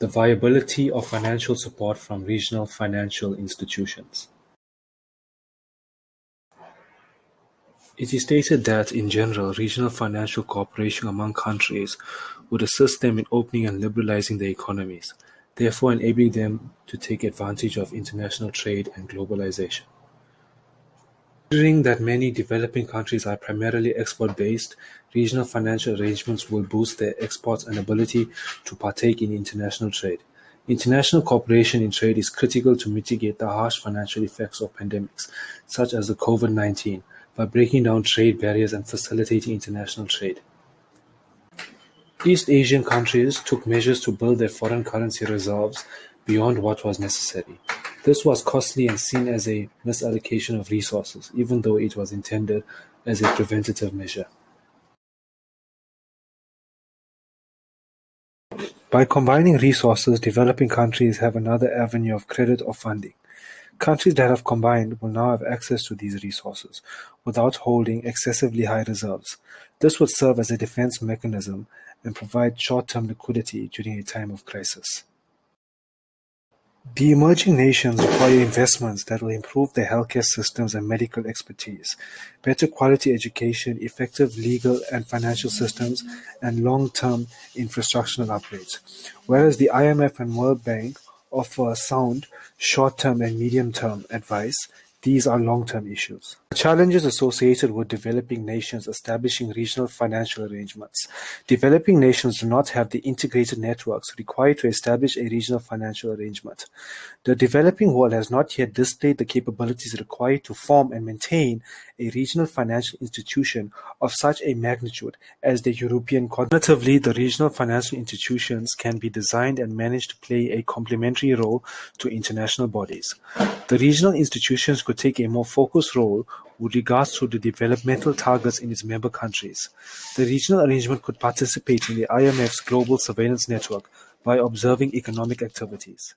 The viability of financial support from regional financial institutions. It is stated that, in general, regional financial cooperation among countries would assist them in opening and liberalizing their economies, therefore enabling them to take advantage of international trade and globalization. Considering that many developing countries are primarily export-based, regional financial arrangements will boost their exports and ability to partake in international trade. International cooperation in trade is critical to mitigate the harsh financial effects of pandemics, such as the COVID-19, by breaking down trade barriers and facilitating international trade. East Asian countries took measures to build their foreign currency reserves beyond what was necessary. This was costly and seen as a misallocation of resources, even though it was intended as a preventative measure. By combining resources, developing countries have another avenue of credit or funding. Countries that have combined will now have access to these resources without holding excessively high reserves. This would serve as a defense mechanism and provide short-term liquidity during a time of crisis. The emerging nations require investments that will improve their healthcare systems and medical expertise, better quality education, effective legal and financial systems, and long-term infrastructural upgrades. Whereas the IMF and World Bank offer sound short-term and medium-term advice, these are long-term issues. The challenges associated with developing nations establishing regional financial arrangements. Developing nations do not have the integrated networks required to establish a regional financial arrangement. The developing world has not yet displayed the capabilities required to form and maintain a regional financial institution of such a magnitude as the European continent. Alternatively, the regional financial institutions can be designed and managed to play a complementary role to international bodies. The regional institutions could take a more focused role with regards to the developmental targets in its member countries. The regional arrangement could participate in the IMF's global surveillance network by observing economic activities.